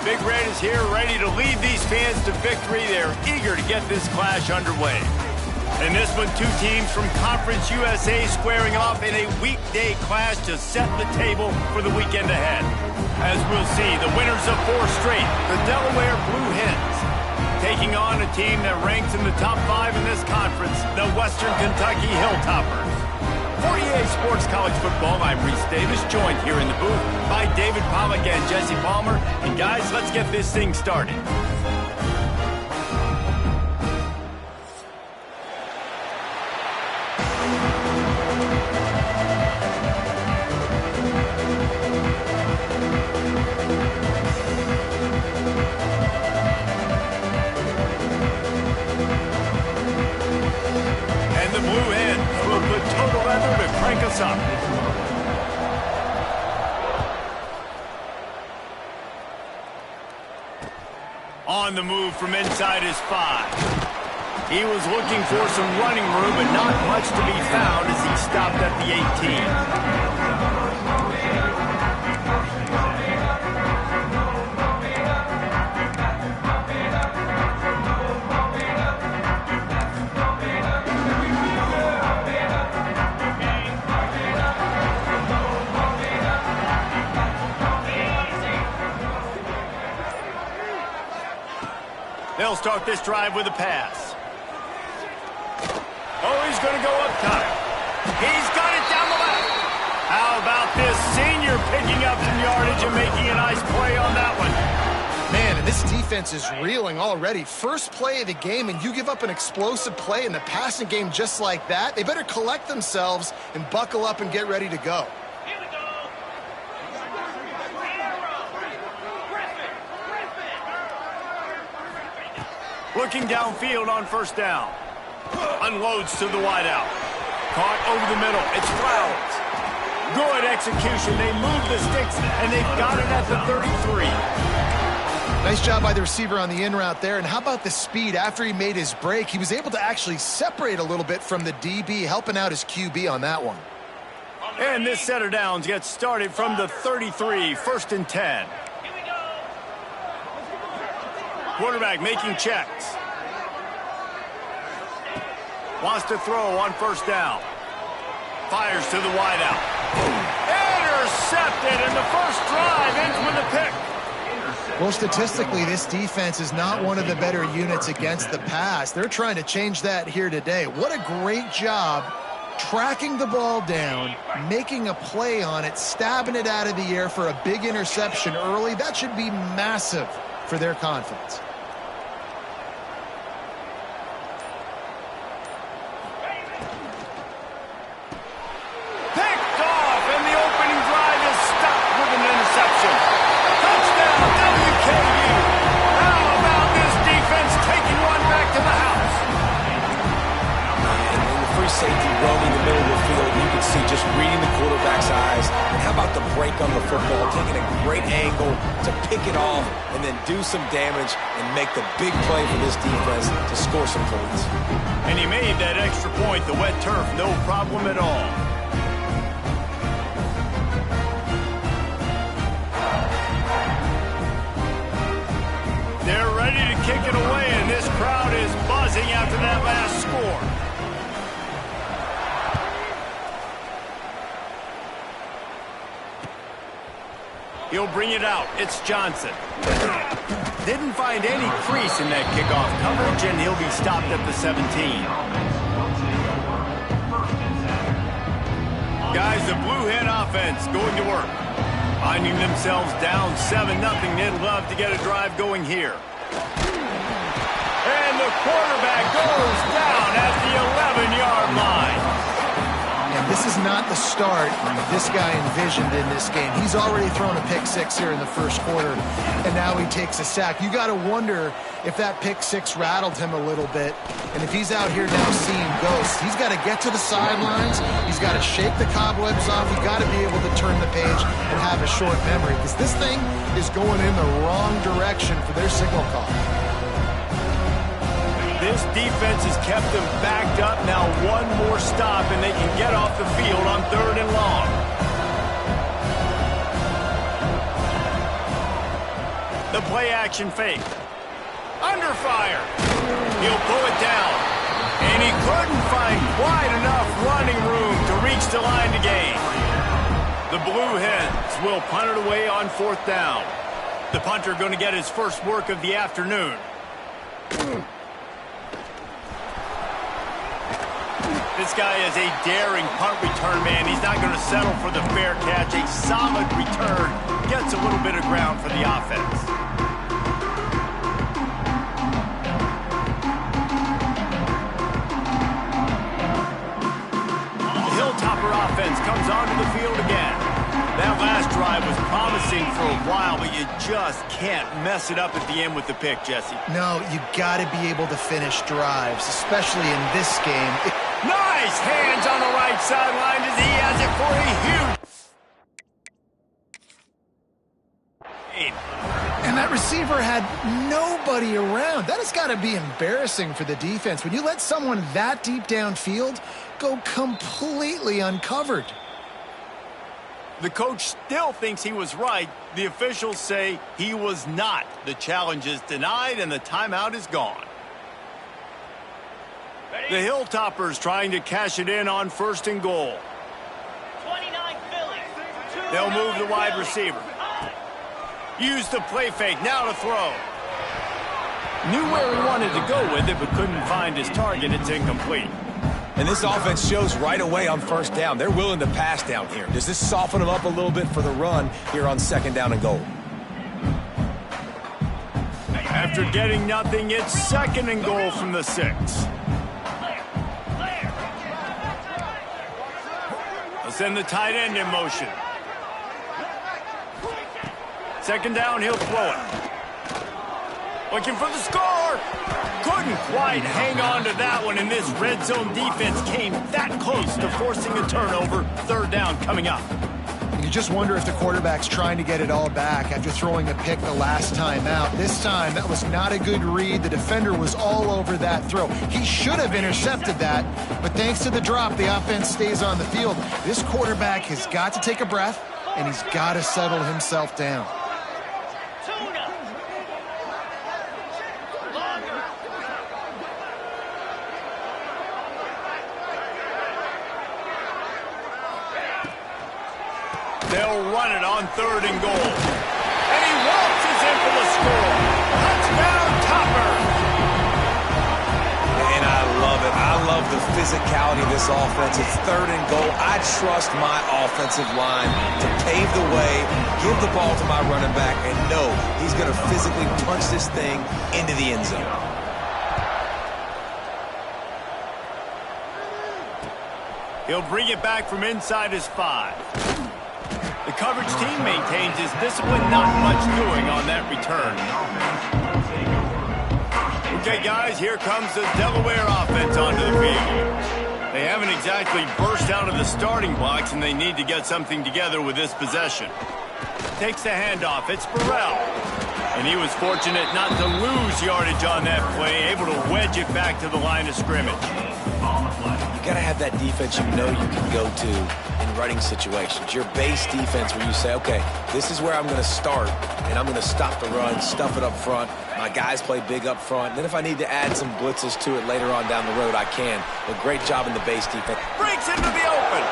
Big Red is here ready to lead these fans to victory. They're eager to get this clash underway. In this one, two teams from Conference USA squaring off in a weekday clash to set the table for the weekend ahead. As we'll see, the winners of 4 straight, the Delaware Blue Hens, taking on a team that ranks in the top 5 in this conference, the Western Kentucky Hilltoppers. For EA Sports College Football, I'm Reese Davis, joined here in the booth by David Pollack and Jesse Palmer. And guys, let's get this thing started. Up. On the move from inside his 5. He was looking for some running room, but not much to be found as he stopped at the 18. They'll start this drive with a pass. Oh, he's going to go up top. He's got it down the left. How about this senior picking up some yardage and making a nice play on that one? Man, and this defense is reeling already. First play of the game, and you give up an explosive play in the passing game just like that. They better collect themselves and buckle up and get ready to go. Looking downfield on first down. Unloads to the wideout. Caught over the middle. It's Flowers. Good execution. They move the sticks, and they've got it at the 33. Nice job by the receiver on the in route there. And how about the speed? After he made his break, he was able to actually separate a little bit from the DB, helping out his QB on that one. And this set of downs gets started from the 33, 1st and 10. Quarterback making checks. Wants to throw on first down. Fires to the wideout. Intercepted, and the first drive ends with a pick. Well, statistically, this defense is not one of the better units against the pass. They're trying to change that here today. What a great job tracking the ball down, making a play on it, stabbing it out of the air for a big interception early. That should be massive for their confidence. Picked off, and the opening drive is stopped with an interception. Touchdown, WKU. How about this defense taking one back to the house? And the free safety roaming the middle of the field, you can see just reading the quarterback's eyes. And how about the break on the football, taking a great angle to pick it off and then do some damage and make the big play for this defense to score some points. And he made that extra point, the wet turf, no problem at all. They're ready to kick it away, and this crowd is buzzing after that last score. He'll bring it out. It's Johnson. Didn't find any crease in that kickoff coverage, and he'll be stopped at the 17. Guys, the Blue Hen offense going to work. Finding themselves down 7-0. They'd love to get a drive going here. And the quarterback goes down at the 11-yard line. And this is not the start this guy envisioned in this game. He's already thrown a pick 6 here in the first quarter, and now he takes a sack. You got to wonder if that pick 6 rattled him a little bit. And if he's out here now seeing ghosts, he's got to get to the sidelines. He's got to shake the cobwebs off. He's got to be able to turn the page and have a short memory, because this thing is going in the wrong direction for their signal call. This defense has kept them backed up. Now one more stop, and they can get off the field on 3rd and long. The play action fake. Under fire. He'll pull it down. And he couldn't find quite enough running room to reach the line to gain. The Blue Hens will punt it away on 4th down. The punter going to get his first work of the afternoon. This guy is a daring punt return man. He's not going to settle for the fair catch. A solid return gets a little bit of ground for the offense. The Hilltopper offense comes onto the field again. That last drive was promising for a while, but you just can't mess it up at the end with the pick, Jesse. No, you got to be able to finish drives, especially in this game. Nice hands on the right sideline as he has it for a huge... And that receiver had nobody around. That has got to be embarrassing for the defense. When you let someone that deep downfield go completely uncovered. The coach still thinks he was right. The officials say he was not. The challenge is denied and the timeout is gone. The Hilltoppers trying to cash it in on 1st and goal. 29 Phillies. They'll move the wide receiver. Use the play fake, now to throw. Knew where he wanted to go with it, but couldn't find his target. It's incomplete. And this offense shows right away on 1st down. They're willing to pass down here. Does this soften them up a little bit for the run here on 2nd down and goal? After getting nothing, it's 2nd and goal from the 6. They'll send the tight end in motion. 2nd down, he'll throw it. Looking for the score. Couldn't quite hang on to that one, and this red zone defense came that close to forcing a turnover. 3rd down coming up. You just wonder if the quarterback's trying to get it all back after throwing a pick the last time out. This time, that was not a good read. The defender was all over that throw. He should have intercepted that, but thanks to the drop, the offense stays on the field. This quarterback has got to take a breath, and he's got to settle himself down. They'll run it on 3rd and goal. And he waltzes in for the score. Touchdown, Topper. And I love it. I love the physicality of this offense. It's 3rd and goal. I trust my offensive line to pave the way, give the ball to my running back, and know he's going to physically punch this thing into the end zone. He'll bring it back from inside his 5. The coverage team maintains his discipline, not much doing on that return. Okay, guys, here comes the Delaware offense onto the field. They haven't exactly burst out of the starting blocks, and they need to get something together with this possession. Takes the handoff. It's Burrell. And he was fortunate not to lose yardage on that play, able to wedge it back to the line of scrimmage. You got to have that defense you know you can go to in running situations. Your base defense where you say, okay, this is where I'm going to start, and I'm going to stop the run, stuff it up front. My guys play big up front. And then if I need to add some blitzes to it later on down the road, I can. A great job in the base defense. Breaks into the open.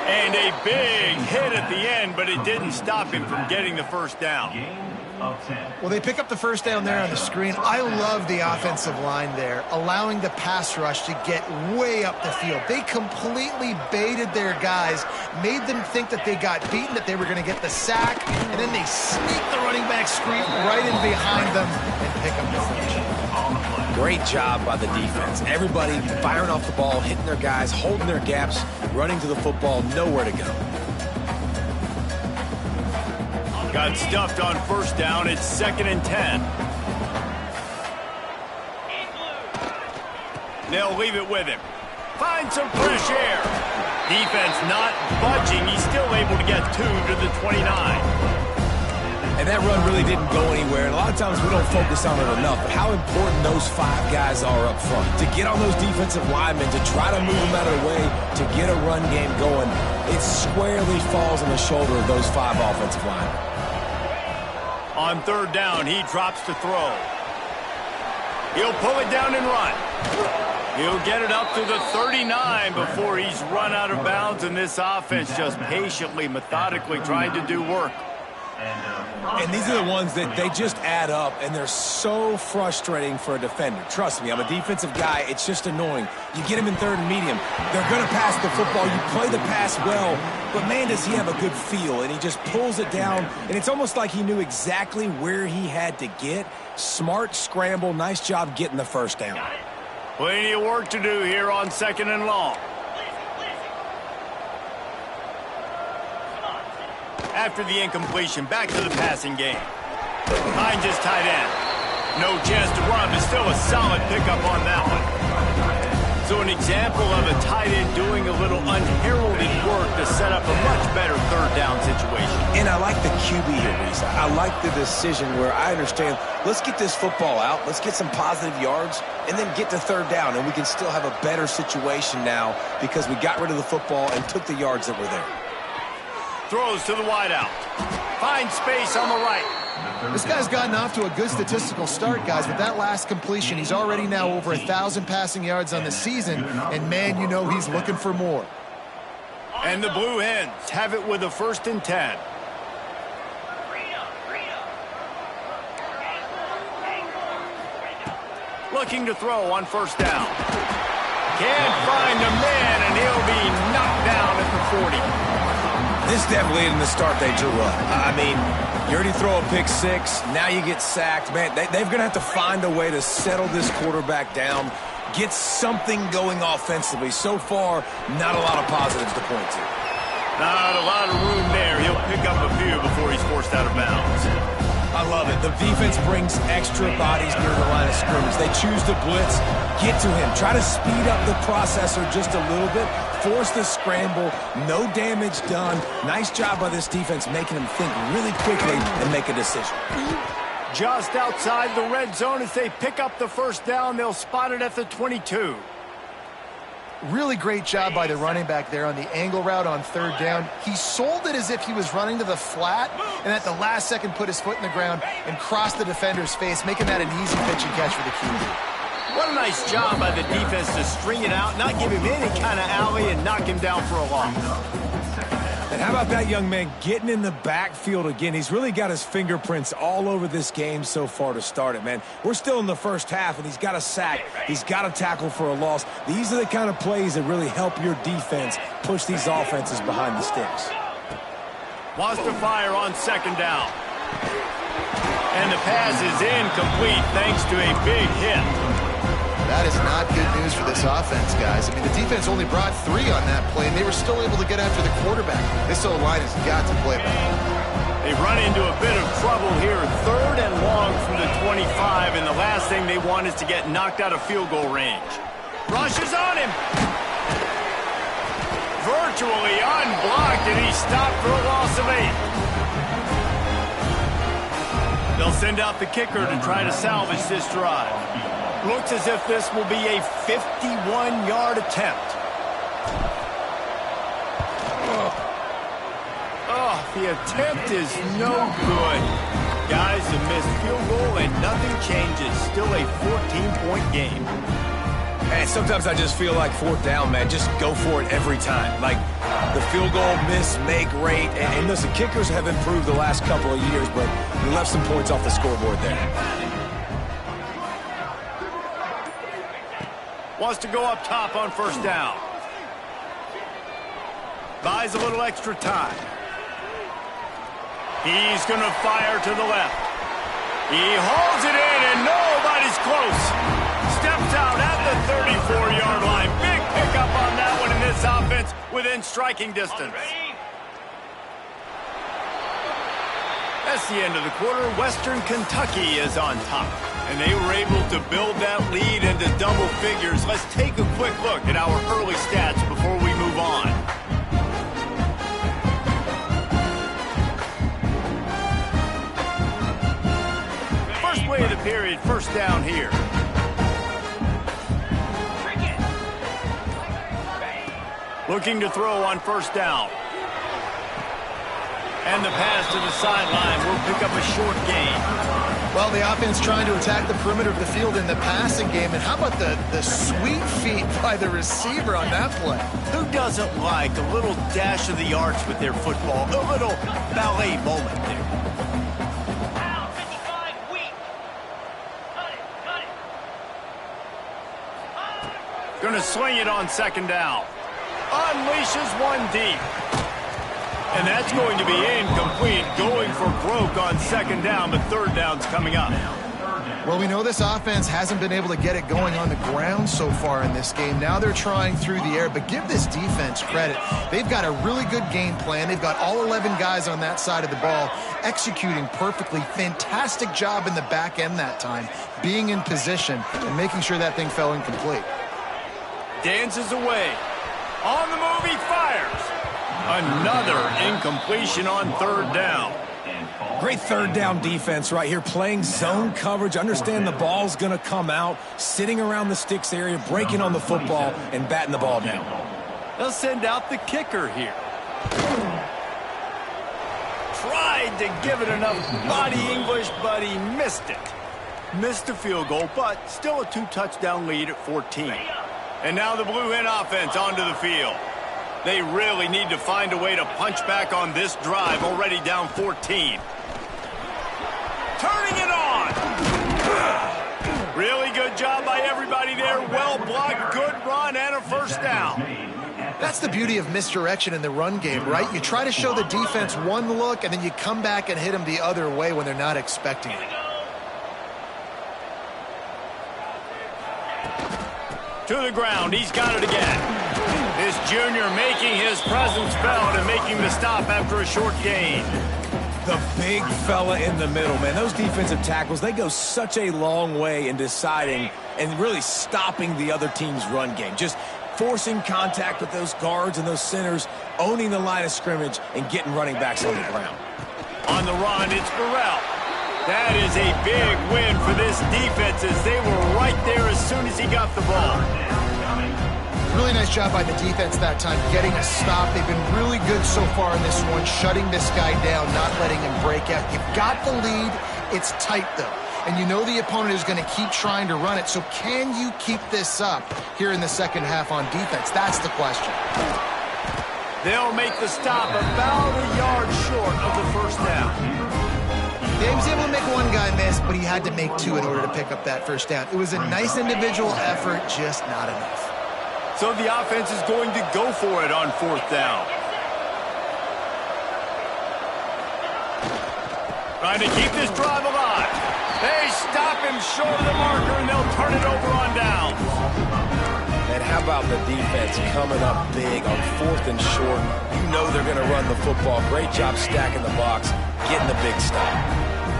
And a big hit at the end, but it didn't stop him from getting the 1st down. Well, they pick up the 1st down there on the screen. I love the offensive line there, allowing the pass rush to get way up the field. They completely baited their guys, made them think that they got beaten, that they were going to get the sack, and then they sneak the running back screen right in behind them and pick up the first. Great job by the defense. Everybody firing off the ball, hitting their guys, holding their gaps, running to the football, nowhere to go. Got stuffed on 1st down. It's 2nd and 10. They'll leave it with him. Find some fresh air. Defense not budging. He's still able to get 2 to the 29. And that run really didn't go anywhere. And a lot of times we don't focus on it enough. But how important those 5 guys are up front. To get on those defensive linemen, to try to move them out of the way, to get a run game going, it squarely falls on the shoulder of those 5 offensive linemen. On third down, he drops to throw. He'll pull it down and run. He'll get it up to the 39 before he's run out of bounds, and this offense just patiently, methodically trying to do work. And these are the ones that they just add up, and they're so frustrating for a defender. Trust me, I'm a defensive guy. It's just annoying. You get him in third and medium. They're going to pass the football. You play the pass well, but, man, does he have a good feel, and he just pulls it down, and it's almost like he knew exactly where he had to get. Smart scramble. Nice job getting the first down. Plenty of work to do here on 2nd and long. After the incompletion, back to the passing game. Finds his tight end. No chance to run, but still a solid pickup on that one. So an example of a tight end doing a little unheralded work to set up a much better third down situation. And I like the QB here, Reese. I like the decision where I understand, let's get this football out, let's get some positive yards, and then get to third down, and we can still have a better situation now because we got rid of the football and took the yards that were there. Throws to the wideout. Finds space on the right. This guy's gotten off to a good statistical start, guys. With that last completion, he's already now over 1,000 passing yards on the season, and, man, you know he's looking for more. And the Blue Hens have it with a 1st and 10. Looking to throw on 1st down. Can't find a man, and he'll be knocked down at the 40. This definitely isn't the start they drew up. I mean, you already throw a pick 6, now you get sacked. Man, they're going to have to find a way to settle this quarterback down, get something going offensively. So far, not a lot of positives to point to. Not a lot of room there. He'll pick up a few before he's forced out of bounds. I love it. The defense brings extra bodies near the line of scrimmage. They choose to blitz, get to him, try to speed up the processor just a little bit, force the scramble, no damage done. Nice job by this defense making him think really quickly and make a decision. Just outside the red zone as they pick up the 1st down. They'll spot it at the 22. Really great job by the running back there on the angle route on 3rd down. He sold it as if he was running to the flat, and at the last second put his foot in the ground and crossed the defender's face, making that an easy pitch and catch for the QB. What a nice job by the defense to string it out, not give him any kind of alley, and knock him down for a loss. And how about that young man getting in the backfield again? He's really got his fingerprints all over this game so far to start it, man. We're still in the first half, and he's got a sack. He's got a tackle for a loss. These are the kind of plays that really help your defense push these offenses behind the sticks. Wants to fire on 2nd down. And the pass is incomplete thanks to a big hit. That is not good news for this offense, guys. I mean, the defense only brought 3 on that play, and they were still able to get after the quarterback. This O-line has got to play better. They run into a bit of trouble here. 3rd and long from the 25, and the last thing they want is to get knocked out of field goal range. Rushes on him. Virtually unblocked, and he's stopped for a loss of 8. They'll send out the kicker to try to salvage this drive. Looks as if this will be a 51-yard attempt. Oh, the attempt is no good. Guys, a missed field goal and nothing changes. Still a 14-point game. And sometimes I just feel like 4th down, man. Just go for it every time. Like the field goal miss, make rate. And listen, kickers have improved the last couple of years, but we left some points off the scoreboard there. Wants to go up top on 1st down. Buys a little extra time. He's going to fire to the left. He hauls it in, and nobody's close. Steps out at the 34-yard line. Big pickup on that one in this offense within striking distance. That's the end of the quarter. Western Kentucky is on top, and they were able to build that lead into double figures. Let's take a quick look at our early stats before we move on. First play of the period, 1st down here. Looking to throw on 1st down. And the pass to the sideline will pick up a short gain. Well, the offense trying to attack the perimeter of the field in the passing game. And how about the sweet feet by the receiver on that play? Who doesn't like a little dash of the arch with their football? A little ballet moment there. Down 55, weak. Cut it, cut it. Gonna swing it on second down. Unleashes one deep. And that's going to be incomplete, going for broke on second down, but third down's coming up. Well, we know this offense hasn't been able to get it going on the ground so far in this game. Now they're trying through the air, but give this defense credit. They've got a really good game plan. They've got all 11 guys on that side of the ball executing perfectly. Fantastic job in the back end that time, being in position and making sure that thing fell incomplete. Dances away. On the move, he fires. Another incompletion on third down. Great third down defense right here, playing zone coverage. Understand the ball's going to come out, sitting around the sticks area, breaking on the football, and batting the ball down. They'll send out the kicker here. Tried to give it enough body English, but he missed it. Missed a field goal, but still a 2-touchdown lead at 14. And now the Blue Hen offense onto the field. They really need to find a way to punch back on this drive, already down 14. Turning it on! Really good job by everybody there. Well blocked, good run, and a first down. That's the beauty of misdirection in the run game, right? You try to show the defense one look, and then you come back and hit them the other way when they're not expecting it. To the ground, he's got it again. This junior making his presence felt and making the stop after a short gain. The big fella in the middle, man. Those defensive tackles, they go such a long way in deciding and really stopping the other team's run game. Just forcing contact with those guards and those centers, owning the line of scrimmage, and getting running backs on the ground. On the run, it's Burrell. That is a big win for this defense as they were right there as soon as he got the ball. Really nice job by the defense that time, getting a stop. They've been really good so far in this one, shutting this guy down, not letting him break out. You've got the lead. It's tight, though. And you know the opponent is going to keep trying to run it. So can you keep this up here in the second half on defense? That's the question. They'll make the stop about a yard short of the first down. Yeah, he was able to make one guy miss, but he had to make two in order to pick up that first down. It was a nice individual effort, just not enough. So the offense is going to go for it on fourth down. Trying to keep this drive alive. They stop him short of the marker, and they'll turn it over on downs. And how about the defense coming up big on fourth and short? You know they're going to run the football. Great job stacking the box, getting the big stop.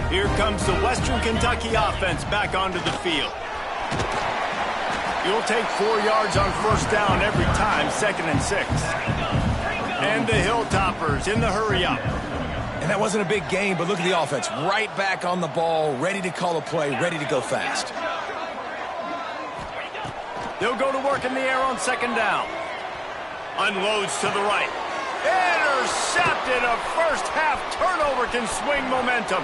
Here comes the Western Kentucky offense back onto the field. You'll take 4 yards on first down every time, 2nd and 6. And the Hilltoppers in the hurry-up. And that wasn't a big game, but look at the offense. Right back on the ball, ready to call a play, ready to go fast. They'll go to work in the air on second down. Unloads to the right. Intercepted. A first-half turnover can swing momentum.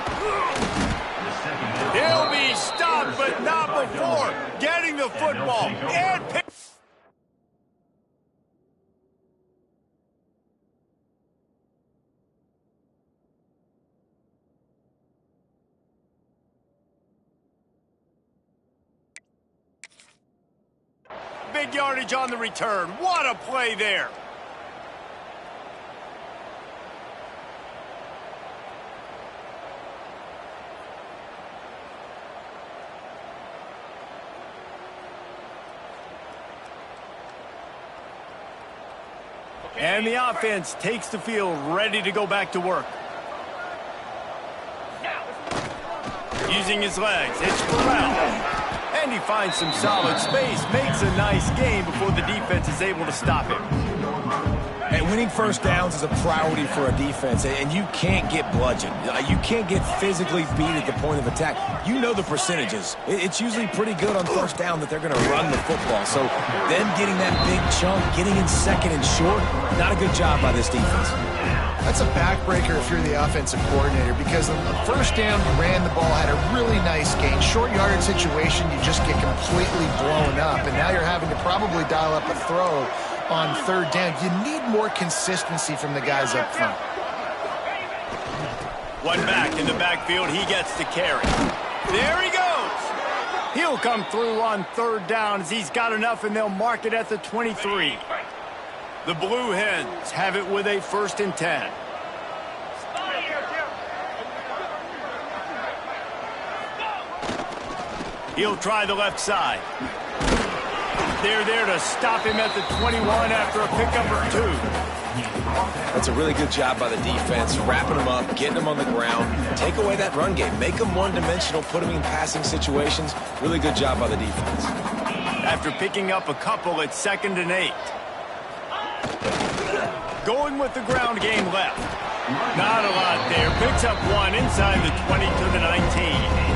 He'll be stopped, but not before getting the football and pick. Big yardage on the return. What a play there. And the offense takes the field, ready to go back to work. Using his legs, it's Burrell. And he finds some solid space, makes a nice game before the defense is able to stop him. And winning first downs is a priority for a defense, and you can't get bludgeoned. You can't get physically beat at the point of attack. You know the percentages. It's usually pretty good on first down that they're going to run the football. So them getting that big chunk, getting in second and short, not a good job by this defense. That's a backbreaker if you're the offensive coordinator, because on the first down, you ran the ball, had a really nice gain. Short yardage situation, you just get completely blown up, and now you're having to probably dial up a throw on third down. You need more consistency from the guys up front. One back in the backfield, he gets the carry. There he goes. He'll come through on third down as he's got enough, and they'll mark it at the 23. The Blue Hens have it with a 1st and 10. He'll try the left side. They're there to stop him at the 21 after a pickup or 2. That's a really good job by the defense, wrapping them up, getting them on the ground. Take away that run game. Make them one-dimensional, put them in passing situations. Really good job by the defense. After picking up a couple, it's 2nd and 8. Going with the ground game left. Not a lot there. Picks up 1 inside the 20 to the 19.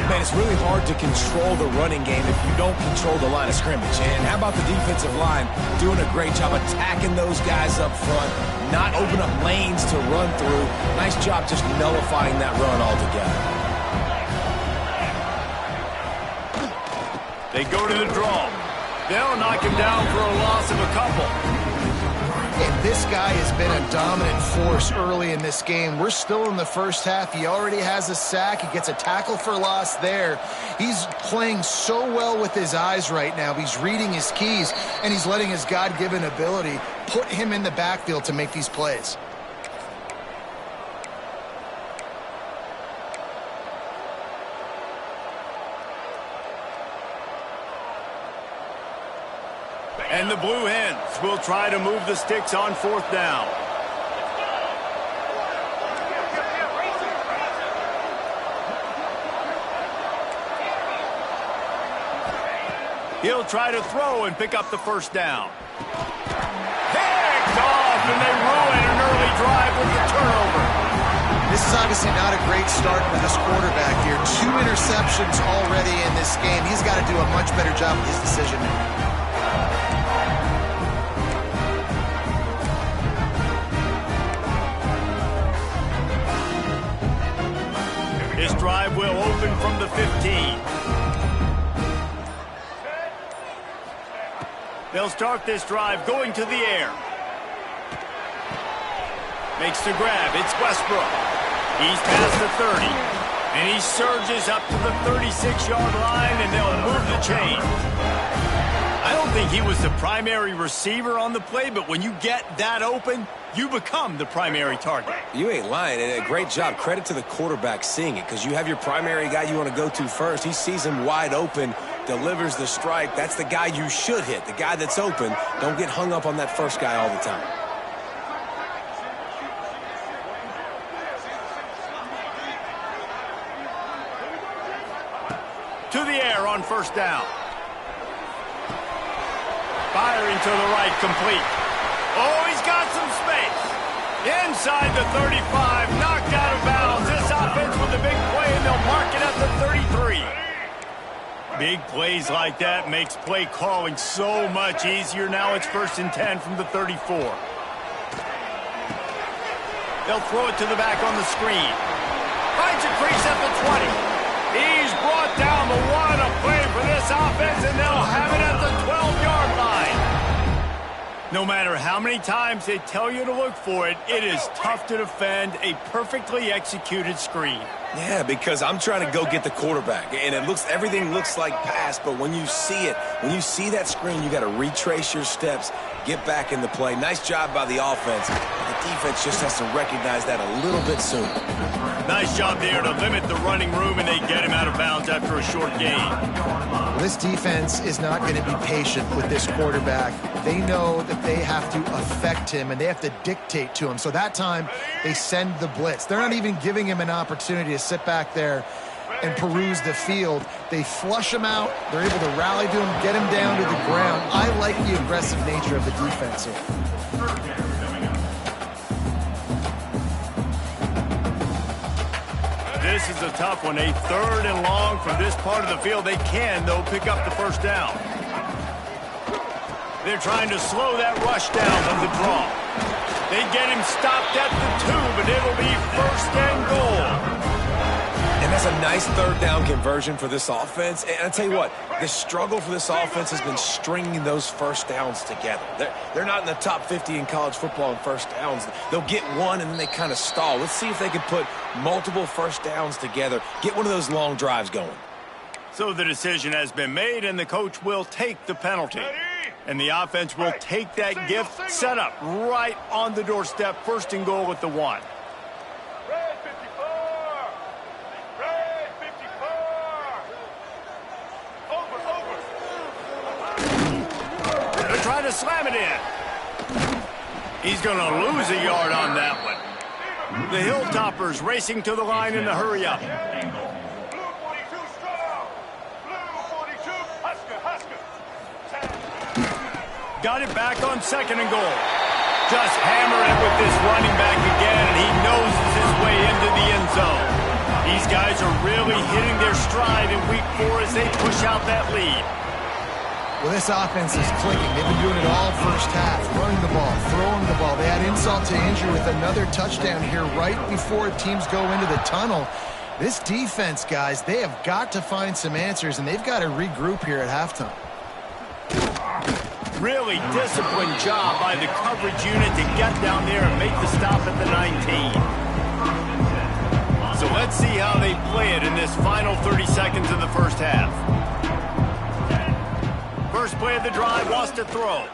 Man, it's really hard to control the running game if you don't control the line of scrimmage. And how about the defensive line doing a great job attacking those guys up front, not open up lanes to run through. Nice job just nullifying that run altogether. They go to the draw. They'll knock him down for a loss of a couple. And this guy has been a dominant force early in this game. We're still in the first half. He already has a sack. He gets a tackle for loss there. He's playing so well with his eyes right now. He's reading his keys, and he's letting his God-given ability put him in the backfield to make these plays. And the Blue Hens will try to move the sticks on 4th down. He'll try to throw and pick up the 1st down. Picked off, and they ruin an early drive with the turnover. This is obviously not a great start for this quarterback here. 2 interceptions already in this game. He's got to do a much better job with his decision-making. His drive will open from the 15. They'll start this drive going to the air. Makes the grab. It's Westbrook. He's past the 30. And he surges up to the 36-yard line, and they'll move the chain. I don't think he was the primary receiver on the play, but when you get that open, you become the primary target. You ain't lying, and a great job. Credit to the quarterback seeing it, because you have your primary guy you want to go to first. He sees him wide open, delivers the strike. That's the guy you should hit, the guy that's open. Don't get hung up on that first guy all the time. To the air on 1st down. Firing to the right, complete. Oh, he's got some space. Inside the 35, knocked out of bounds. This offense with a big play, and they'll mark it at the 33. Big plays like that makes play calling so much easier. Now it's 1st and 10 from the 34. They'll throw it to the back on the screen. Finds a crease at the 20. He's brought down, but what a play for this offense, and they'll have it at the 12-yard line. No matter how many times they tell you to look for it, it is tough to defend a perfectly executed screen. Yeah, because I'm trying to go get the quarterback, and everything looks like pass, but when you see it, when you see that screen, you got to retrace your steps, get back in the play. Nice job by the offense. The defense just has to recognize that a little bit sooner. Nice job there to limit the running room, and they get him out of bounds after a short gain. This defense is not going to be patient with this quarterback. They know that they have to affect him, and they have to dictate to him. So that time, they send the blitz. They're not even giving him an opportunity to sit back there and peruse the field. They flush him out. They're able to rally to him, get him down to the ground. I like the aggressive nature of the defense here. This is a tough one. A 3rd and long from this part of the field. They can, though, pick up the 1st down. They're trying to slow that rush down on the draw. They get him stopped at the 2, but it'll be 1st and goal. And that's a nice third down conversion for this offense. And I tell you what, the struggle for this offense has been stringing those first downs together. They're not in the top 50 in college football in first downs. They'll get one and then they kind of stall. Let's see if they can put multiple first downs together, get one of those long drives going. So the decision has been made, and the coach will take the penalty. And the offense will take that gift, set up right on the doorstep, 1st and goal at the 1. Red 54. Red 54. Over. They're trying to slam it in. He's going to lose a yard on that one. The Hilltoppers racing to the line in a hurry up. Blue 42 strong. Blue 42. Husker. Got it back on 2nd and goal. Just hammer it with this running back again, and he noses his way into the end zone. These guys are really hitting their stride in week 4 as they push out that lead. Well, this offense is clicking. They've been doing it all first half, running the ball, throwing the ball. They had insult to injury with another touchdown here right before teams go into the tunnel. This defense, guys, they have got to find some answers, and they've got to regroup here at halftime. Really disciplined job by the coverage unit to get down there and make the stop at the 19. So let's see how they play it in this final 30 seconds of the first half. First play of the drive, wants to throw.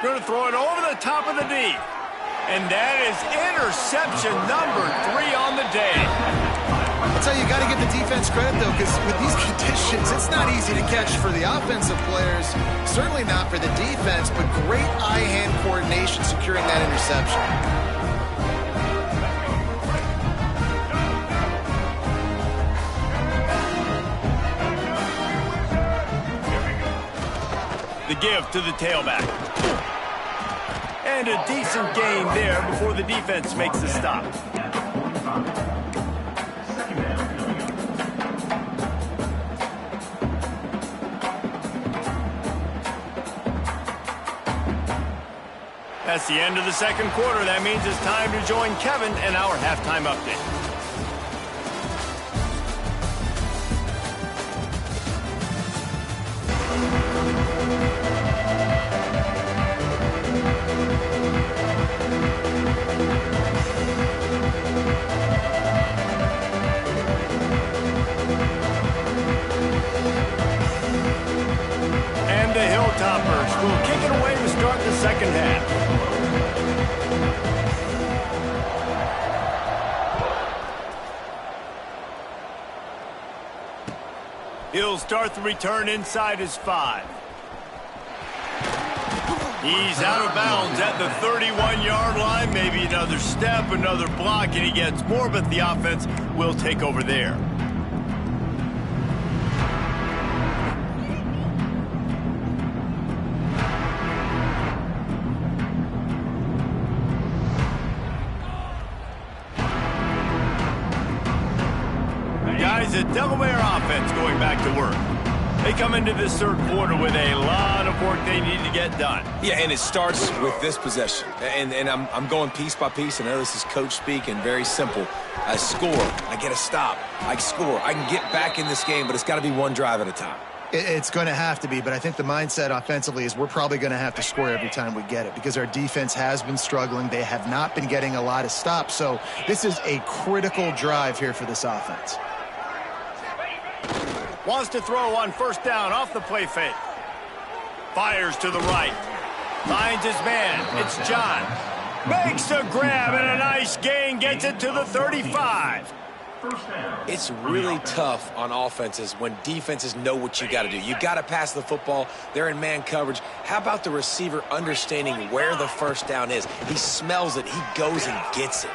Going to throw it over the top of the D. And that is interception number 3 on the day. I'll tell you, got to give the defense credit, though, because with these conditions, it's not easy to catch for the offensive players, certainly not for the defense, but great eye-hand coordination securing that interception. The give to the tailback. And a decent gain there before the defense makes the stop. That's the end of the second quarter. That means it's time to join Kevin and our halftime update. And the Hilltoppers will kick it away to start the second half. He'll start the return inside his 5. He's out of bounds at the 31-yard line. Maybe another step, another block, and he gets more, but the offense will take over there. The Delaware offense going back to work. They come into this third quarter with a lot of work they need to get done. Yeah, and it starts with this possession. And I'm going piece by piece. I know this is coach speak and very simple. I score. I get a stop. I score. I can get back in this game, but it's got to be one drive at a time. It's going to have to be, but I think the mindset offensively is we're probably going to have to score every time we get it because our defense has been struggling. They have not been getting a lot of stops. So this is a critical drive here for this offense. Wants to throw on first down off the play fake. Fires to the right. Finds his man. It's John. Makes a grab and a nice gain. Gets it to the 35. It's really tough on offenses when defenses know what you got to do. You got to pass the football. They're in man coverage. How about the receiver understanding where the first down is? He smells it. He goes and gets it.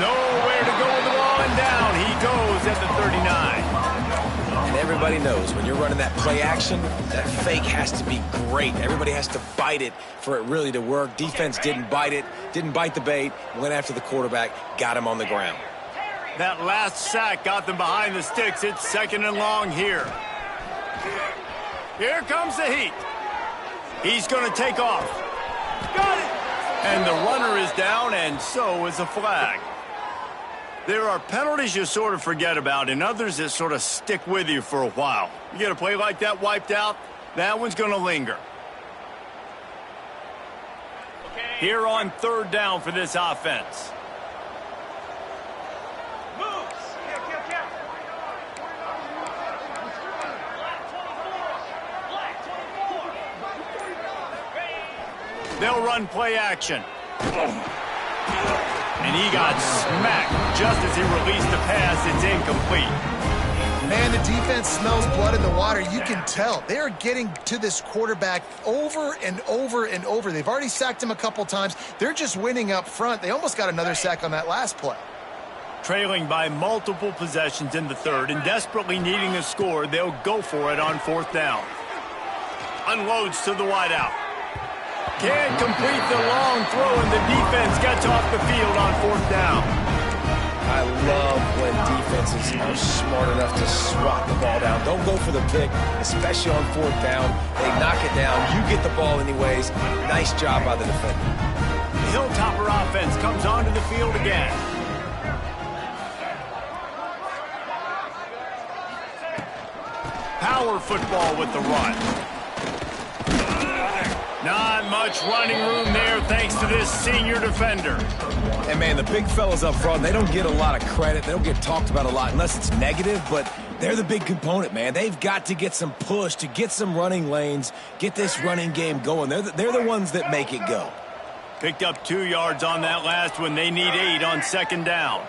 Nowhere to go with the ball and down. He goes at the 39. And everybody knows when you're running that play action, that fake has to be great. Everybody has to bite it for it really to work. Defense didn't bite it, didn't bite the bait, went after the quarterback, got him on the ground. That last sack got them behind the sticks. It's second and long here. Here comes the heat. He's going to take off. Got it! And the runner is down, and so is a flag. There are penalties you sort of forget about and others that sort of stick with you for a while. You get a play like that wiped out, that one's going to linger. Here on third down for this offense. They'll run play action. And he got smacked just as he released the pass. It's incomplete. Man, the defense smells blood in the water. You can tell. They are getting to this quarterback over and over and over. They've already sacked him a couple times. They're just winning up front. They almost got another sack on that last play. Trailing by multiple possessions in the third and desperately needing a score, they'll go for it on fourth down. Unloads to the wideout. Can't complete the long throw, and the defense gets off the field on fourth down. I love when defenses are smart enough to swat the ball down. Don't go for the pick, especially on fourth down. They knock it down. You get the ball anyways. Nice job by the defender. The Hilltopper offense comes onto the field again. Power football with the run. Not much running room there thanks to this senior defender. And, man, the big fellas up front, they don't get a lot of credit. They don't get talked about a lot unless it's negative, but they're the big component, man. They've got to get some push, to get some running lanes, get this running game going. They're the ones that make it go. Picked up 2 yards on that last one. They need 8 on second down.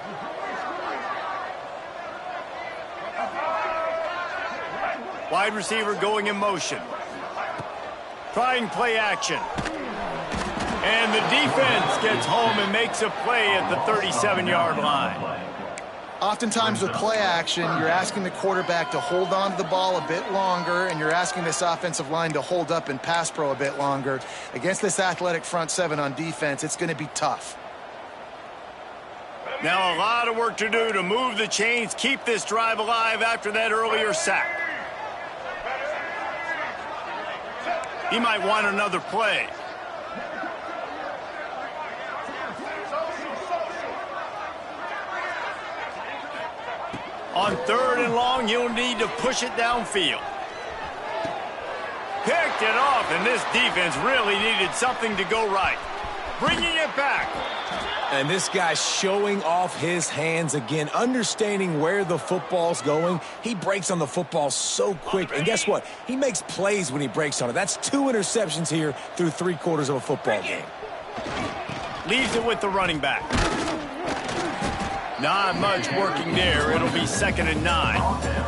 Wide receiver going in motion. Trying play action. And the defense gets home and makes a play at the 37-yard line. Oftentimes with play action, you're asking the quarterback to hold on to the ball a bit longer, and you're asking this offensive line to hold up in pass pro a bit longer. Against this athletic front seven on defense, it's going to be tough. Now a lot of work to do to move the chains, keep this drive alive after that earlier sack. He might want another play. On third and long, you'll need to push it downfield. Picked it off, and this defense really needed something to go right. Bringing it back. And this guy's showing off his hands again, understanding where the football's going. He breaks on the football so quick. And guess what? He makes plays when he breaks on it. That's 2 interceptions here through 3 quarters of a football game. Leaves it with the running back. Not much working there. It'll be 2nd and 9.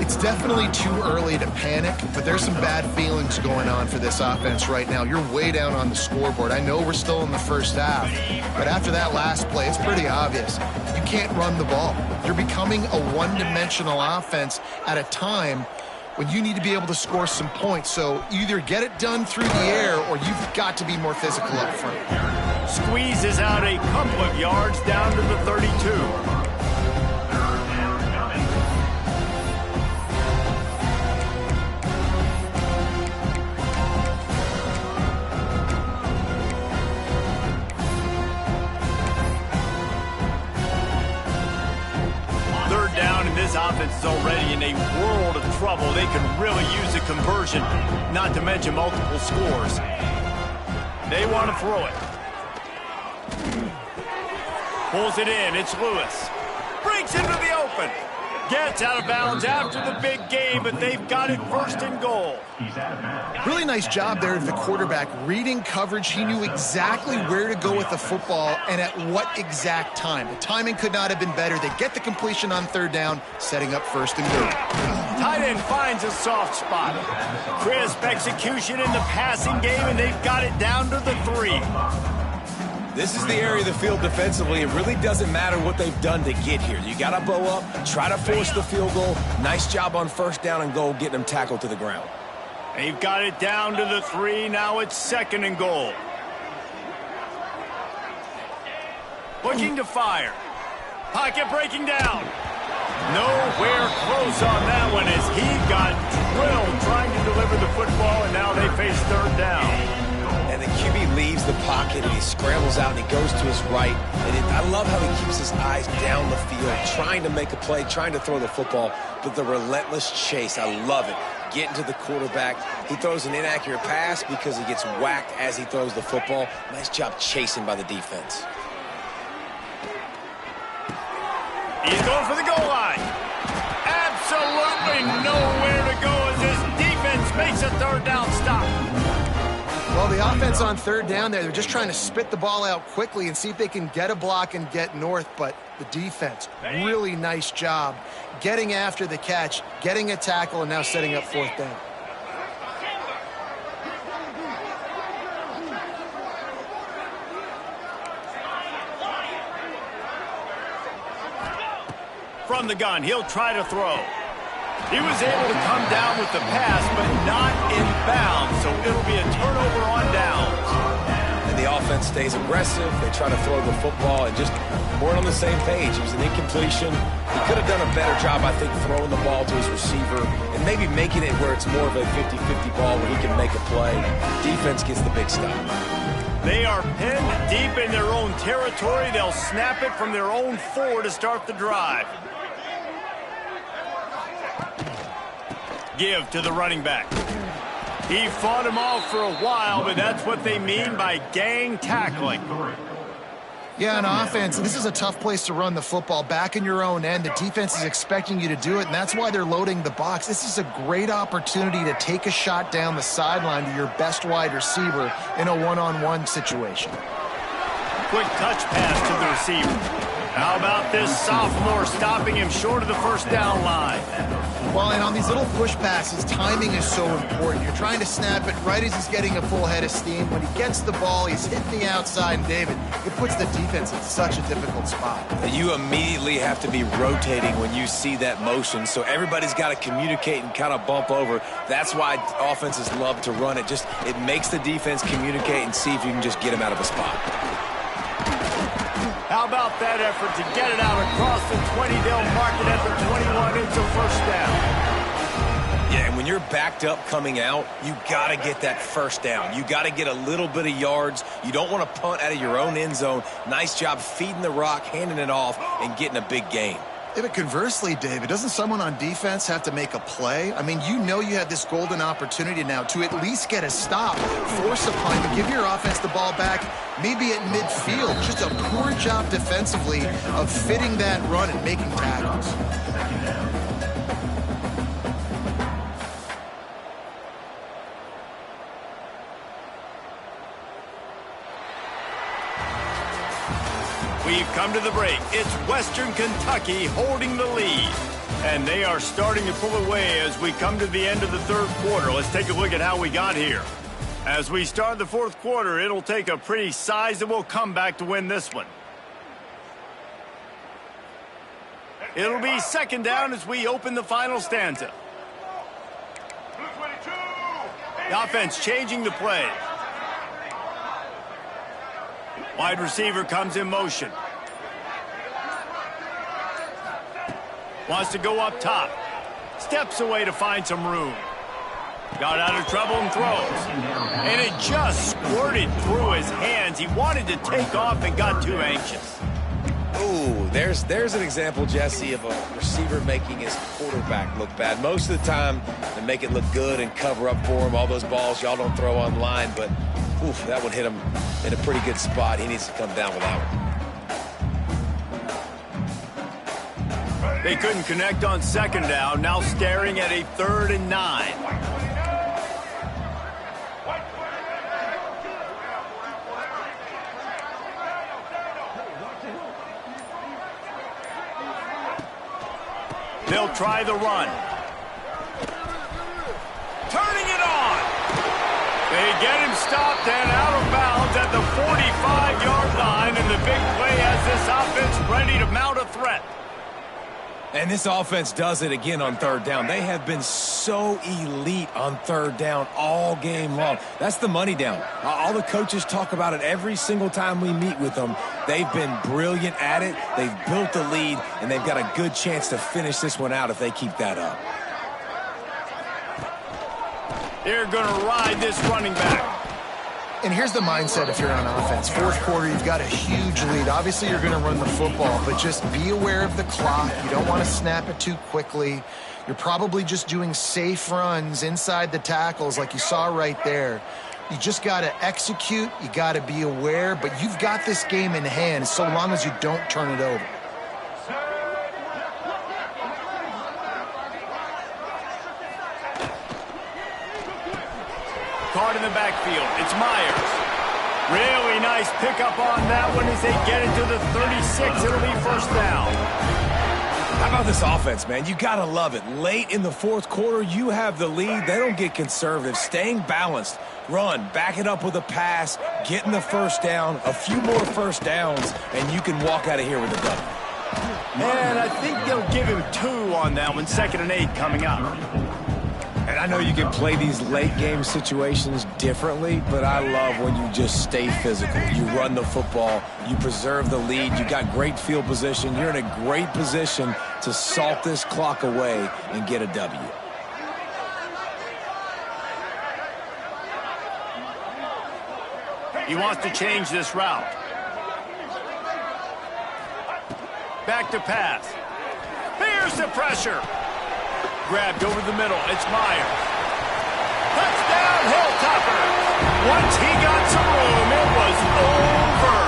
It's definitely too early to panic, but there's some bad feelings going on for this offense right now. You're way down on the scoreboard. I know we're still in the first half, but after that last play, it's pretty obvious. You can't run the ball. You're becoming a one-dimensional offense at a time when you need to be able to score some points. So either get it done through the air or you've got to be more physical up front. Squeezes out a couple of yards down to the 32. This offense is already in a world of trouble. They can really use a conversion, not to mention multiple scores. They want to throw it. Pulls it in. It's Lewis. Breaks into the open. Gets out of bounds after the big game, but they've got it 1st and goal. Really nice job there of the quarterback. Reading coverage, he knew exactly where to go with the football and at what exact time. The timing could not have been better. They get the completion on 3rd down, setting up 1st and goal. Tight end finds a soft spot. Crisp execution in the passing game, and they've got it down to the 3. This is the area of the field defensively. It really doesn't matter what they've done to get here. You got to bow up, try to force the field goal. Nice job on 1st down and goal, getting them tackled to the ground. They've got it down to the 3. Now it's 2nd and goal. Looking to fire. Pocket breaking down. Nowhere close on that one as he got drilled trying to deliver the football, and now they face 3rd down. and the QB leaves the pocket, and he scrambles out, and he goes to his right. And I love how he keeps his eyes down the field, trying to make a play, trying to throw the football, but the relentless chase, I love it. Getting to the quarterback. He throws an inaccurate pass because he gets whacked as he throws the football. Nice job chasing by the defense. He's going for the goal line. Absolutely nowhere to go as this defense makes a third down stop. Well, the offense on third down there, they're just trying to spit the ball out quickly and see if they can get a block and get north, but the defense, really nice job getting after the catch, getting a tackle, and now setting up fourth down. From the gun, he'll try to throw. He was able to come down with the pass, but not in bounds, so it'll be a turnover on downs. And the offense stays aggressive. They try to throw the football and just weren't on the same page. It was an incompletion. He could have done a better job, I think, throwing the ball to his receiver and maybe making it where it's more of a 50-50 ball where he can make a play. Defense gets the big stop. They are pinned deep in their own territory. They'll snap it from their own 4 to start the drive. Give to the running back. He fought him off for a while, but that's what they mean by gang tackling. Yeah, on offense, this is a tough place to run the football. Back in your own end, the defense is expecting you to do it, and that's why they're loading the box. This is a great opportunity to take a shot down the sideline to your best wide receiver in a one-on-one situation. Quick touch pass to the receiver. How about this sophomore stopping him short of the first down line? Well, and on these little push passes, timing is so important. You're trying to snap it right as he's getting a full head of steam. When he gets the ball, he's hitting the outside, and David, it puts the defense in such a difficult spot. You immediately have to be rotating when you see that motion, so everybody's got to communicate and kind of bump over. That's why offenses love to run it. It makes the defense communicate and see if you can just get him out of a spot. How about that effort to get it out across the 20? They'll mark it at the 21. It's a first down. Yeah, and when you're backed up coming out, you got to get that first down. You got to get a little bit of yards. You don't want to punt out of your own end zone. Nice job feeding the rock, handing it off, and getting a big gain. Yeah, but conversely, David, doesn't someone on defense have to make a play? I mean, you know you have this golden opportunity now to at least get a stop, force a punt, and give your offense the ball back, maybe at midfield. Just a poor job defensively of fitting that run and making tackles. We've come to the break. It's Western Kentucky holding the lead. And they are starting to pull away as we come to the end of the third quarter. Let's take a look at how we got here. As we start the fourth quarter, it'll take a pretty sizable comeback to win this one. It'll be second down as we open the final stanza. The offense changing the play. Wide receiver comes in motion. Wants to go up top. Steps away to find some room. Got out of trouble and throws. And it just squirted through his hands. He wanted to take off and got too anxious. Ooh, there's an example, Jesse, of a receiver making his quarterback look bad. Most of the time, they make it look good and cover up for him. All those balls y'all don't throw on line, but oof, that one hit him in a pretty good spot. He needs to come down with that one. They couldn't connect on second down, now staring at a 3rd and 9. They'll try the run. Turning it on. They get him stopped and out of bounds at the 45-yard line, and the big play has this offense ready to mount a threat. And this offense does it again on third down. They have been so elite on third down all game long. That's the money down. All the coaches talk about it every single time we meet with them. They've been brilliant at it. They've built the lead, and they've got a good chance to finish this one out if they keep that up. They're going to ride this running back. And here's the mindset if you're on offense. Fourth quarter, you've got a huge lead. Obviously, you're going to run the football, but just be aware of the clock. You don't want to snap it too quickly. You're probably just doing safe runs inside the tackles like you saw right there. You just got to execute. You got to be aware, but you've got this game in hand so long as you don't turn it over. Caught in the backfield. It's Myers. Really nice pickup on that one as they get it to the 36. It'll be first down. How about this offense, man? You got to love it. Late in the fourth quarter, you have the lead. They don't get conservative. Staying balanced. Run, back it up with a pass, getting the first down, a few more first downs, and you can walk out of here with a W. And I think they'll give him 2 on that one. 2nd and 8 coming up. And I know you can play these late game situations differently, but I love when you just stay physical. You run the football, you preserve the lead, you got great field position, you're in a great position to salt this clock away and get a W. He wants to change this route. Back to pass. Here's the pressure. Grabbed over the middle. It's Myers. Touchdown, Hilltopper. Once he got some room, it was over.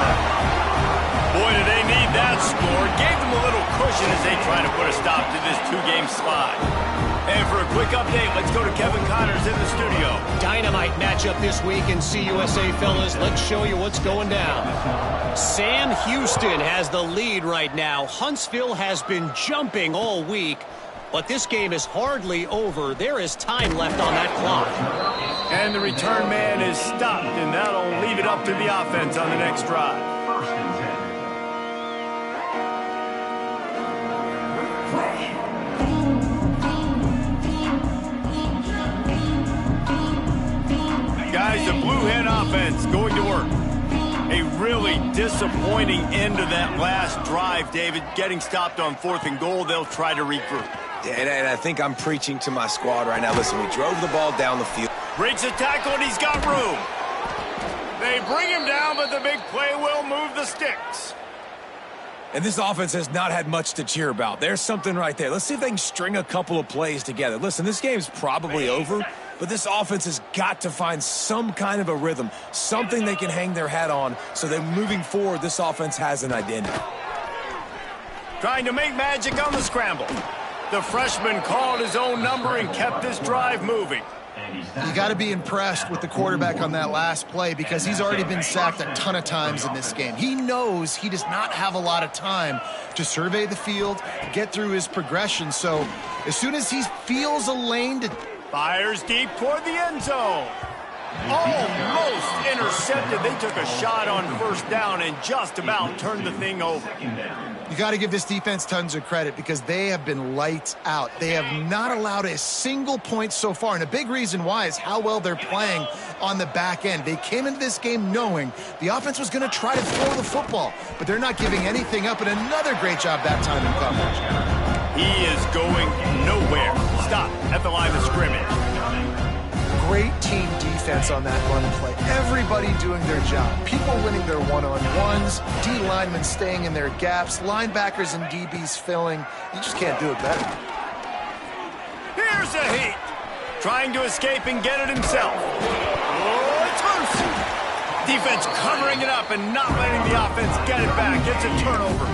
Boy, did they need that score. Gave them a little cushion as they try to put a stop to this 2-game slide. And for a quick update, let's go to Kevin Connors in the studio. Dynamite matchup this week in CUSA, fellas. Let's show you what's going down. Sam Houston has the lead right now. Huntsville has been jumping all week, but this game is hardly over. There is time left on that clock. And the return man is stopped, and that'll leave it up to the offense on the next drive. Guys, the Blue Hen offense going to work. A really disappointing end to that last drive, David. Getting stopped on 4th and goal, they'll try to regroup. And I think I'm preaching to my squad right now. Listen, we drove the ball down the field. Breaks the tackle, and he's got room. They bring him down, but the big play will move the sticks. And this offense has not had much to cheer about. There's something right there. Let's see if they can string a couple of plays together. Listen, this game's probably over, but this offense has got to find some kind of a rhythm, something they can hang their hat on so that moving forward, this offense has an identity. Trying to make magic on the scramble. The freshman called his own number and kept this drive moving. You got to be impressed with the quarterback on that last play because he's already been sacked a ton of times in this game. He knows he does not have a lot of time to survey the field, get through his progression. So as soon as he feels a lane to... Fires deep toward the end zone. Almost intercepted. They took a shot on first down and just about turned the thing over. You got to give this defense tons of credit because they have been lights out. They have not allowed a single point so far, and a big reason why is how well they're playing on the back end. They came into this game knowing the offense was going to try to throw the football, but they're not giving anything up, and another great job that time in coverage. He is going nowhere. Stop at the line of scrimmage. Great team defense on that run play. Everybody doing their job. People winning their one-on-ones, D linemen staying in their gaps, linebackers and DBs filling. You just can't do it better. Here's a heat. Trying to escape and get it himself. Oh, it's loose. Defense covering it up and not letting the offense get it back. It's a turnover.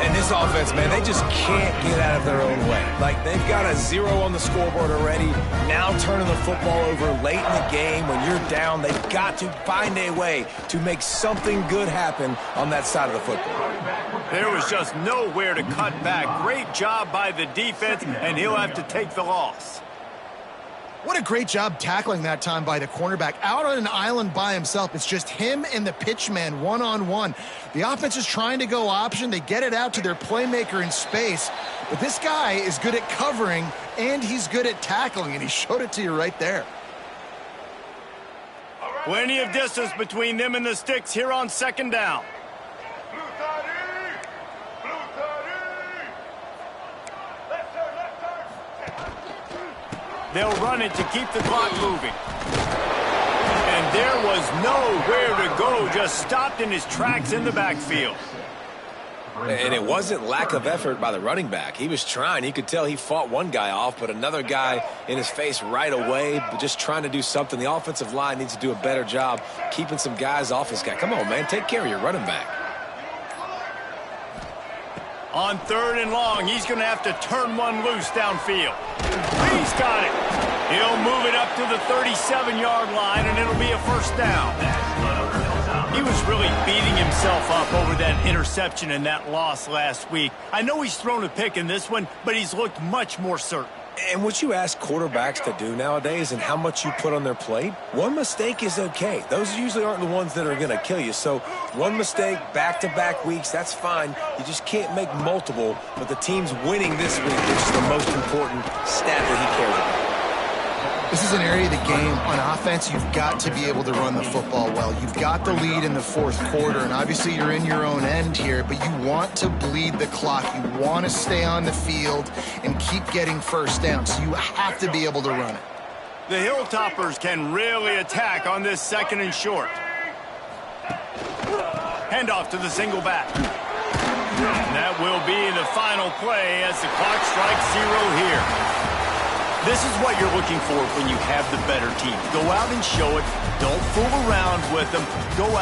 And this offense, man, they just can't get out of their own way. Like, they've got a 0 on the scoreboard already. Now turning the football over late in the game when you're down. They've got to find a way to make something good happen on that side of the football. There was just nowhere to cut back. Great job by the defense, and he'll have to take the loss. What a great job tackling that time by the cornerback. Out on an island by himself. It's just him and the pitch man one-on-one. The offense is trying to go option. They get it out to their playmaker in space. But this guy is good at covering, and he's good at tackling, and he showed it to you right there. Plenty of distance between them and the sticks here on 2nd down. Blue 30! Blue 30! Left turn, left turn! They'll run it to keep the clock moving. And And there was nowhere to go, just stopped in his tracks in the backfield. And it wasn't lack of effort by the running back. He was trying. You could tell he fought one guy off, but another guy in his face right away, but just trying to do something. The offensive line needs to do a better job keeping some guys off this guy. Come on, man. Take care of your running back. On 3rd and long, he's going to have to turn one loose downfield. He's got it. He'll move it up to the 37-yard line, and it'll be a first down. He was really beating himself up over that interception and that loss last week. I know he's thrown a pick in this one, but he's looked much more certain. And what you ask quarterbacks to do nowadays and how much you put on their plate, one mistake is okay. Those usually aren't the ones that are going to kill you. So one mistake, back-to-back weeks, that's fine. You just can't make multiple. But the team's winning this week, which is the most important stat that he cares about. This is an area of the game. On offense, you've got to be able to run the football well. You've got the lead in the 4th quarter, and obviously you're in your own end here, but you want to bleed the clock. You want to stay on the field and keep getting first down, so you have to be able to run it. The Hilltoppers can really attack on this 2nd and short. Handoff to the single back. And that will be the final play as the clock strikes 0 here. This is what you're looking for when you have the better team. Go out and show it. Don't fool around with them. Go out.